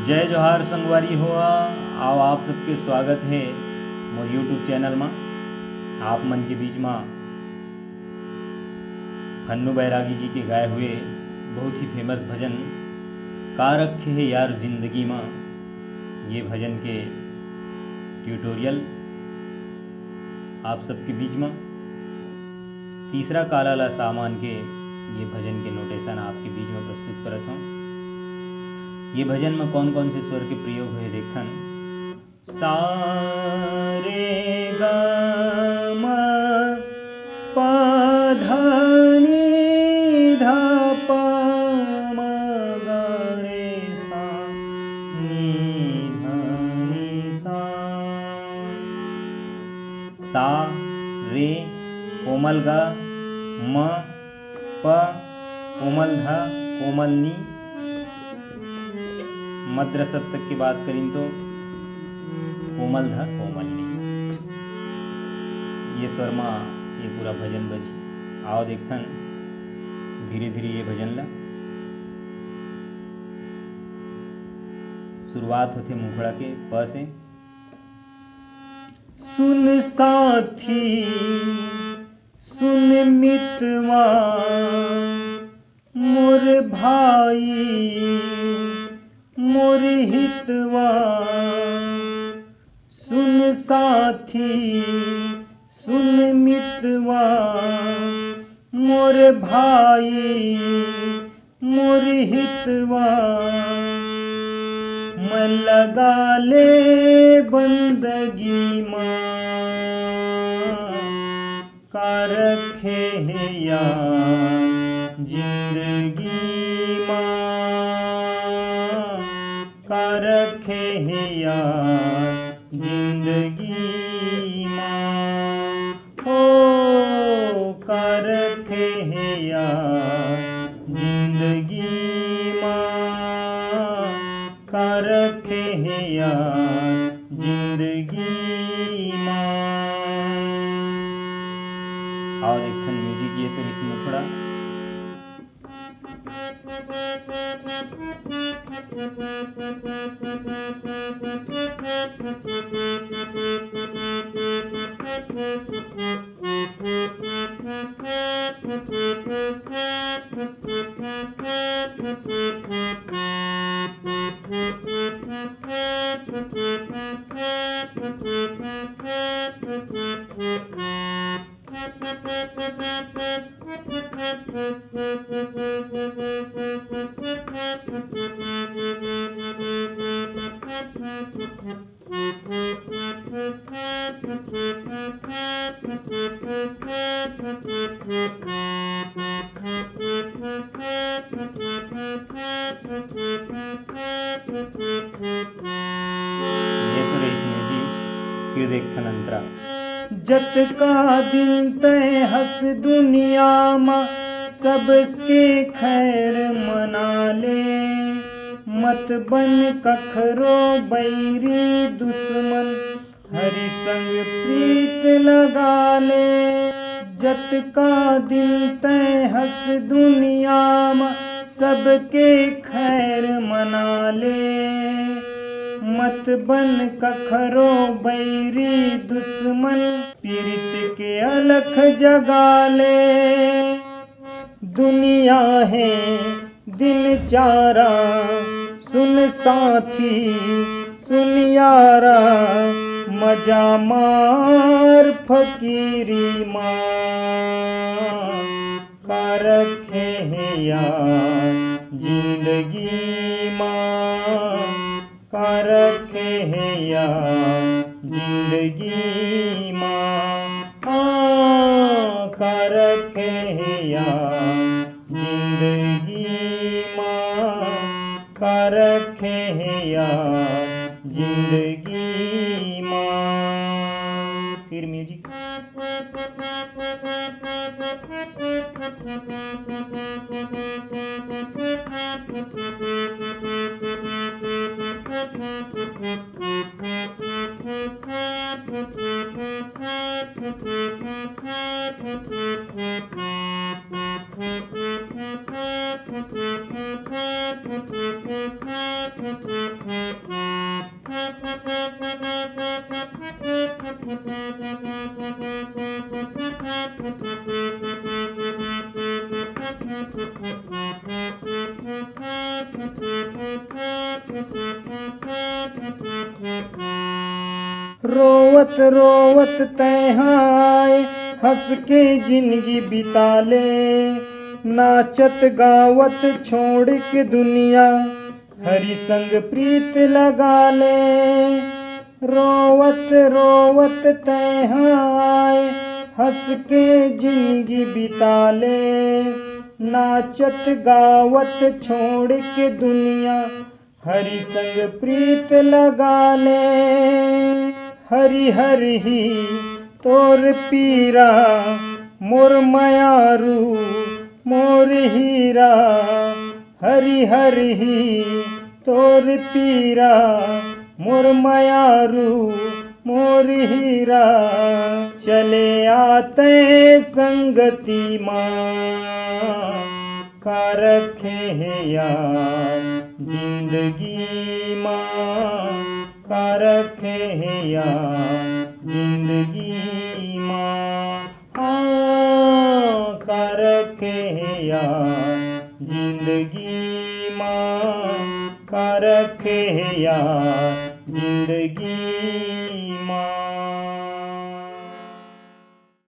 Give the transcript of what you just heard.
जय जोहार संगवारी हुआ आओ आप सबके स्वागत है मोर यूट्यूब चैनल में। आप मन के बीच में फन्नू बैरागी जी के गाए हुए बहुत ही फेमस भजन का रखे है यार जिंदगी में, ये भजन के ट्यूटोरियल आप सबके बीच में। तीसरा काला ला सामान के ये भजन के नोटेशन आपके बीच में प्रस्तुत करत हूँ। ये भजन में कौन कौन से स्वर के प्रयोग हुए देखथन। सा रे ग म प ध नि ध प म ग रे सा नि ध नि सा रे कोमल ग म प कोमल ध कोमल नी। मद्र सप्तक की बात करें तो कोमल ध कोमल नी। ये स्वर में ये पूरा भजन बजी। आओ देखथन धीरे धीरे ये भजन ला। शुरुआत होते मुखड़ा के प से। सुन साथी सुन मितवा मोर भाई मोर हितवा। सुन साथी सुन मितवा मोर भाई मोर हितवा। मन लगा ले बंदगी माँ का रखे है यार जिंदगी माँ का रखे है यार जिंदगी माँ। हो का रखे है यार जिंदगी माँ का रखे है यार जिंदगी माँ। आओ देखथन म्यूजिक ये तो इस मुखड़ा। ये तो रही म्यूजिक। फिर देखथन अंतरा। जत का दिन तय हंस दुनिया मा सबके खैर मना ले। मत बन कखरो बैरी दुश्मन हरि संग प्रीत लगा ले। जत का दिन तय हंस दुनिया मा सबके खैर मना ले। मत बन कखरो बैरी दुश्मन पीरित के अलख जगा ले। दुनिया है दिन चारा सुन साथी सुन यारा। मजा मार फकीरी माँ का रखे है यार जिंदगी माँ का रखे है यार जिंदगी माँ। का रखे है यार जिंदगी माँ का रखे है यार जिंदगी माँ। फिर म्यूजिक। रोवत रोवत तैहाय हंस के जिंदगी बिता ले, नाचत गावत छोड़ के दुनिया हरि संग प्रीत लगा ले। रोवत रोवत तैहाय हंस के जिंदगी बिता ले, नाचत गावत छोड़ के दुनिया हरि संग प्रीत लगा ले। हरि हरि ही तोर पीरा मोर मयारू मोर हीरा, हरि हरि ही तोर पीरा मोर मयारू मोर हीरा। चले आते संगति माँ का रखे है यार जिंदगी माँ का रखे है यार जिंदगी माँ का रखे है यार जिंदगी माँ का रखे है यार जिंदगी माँ।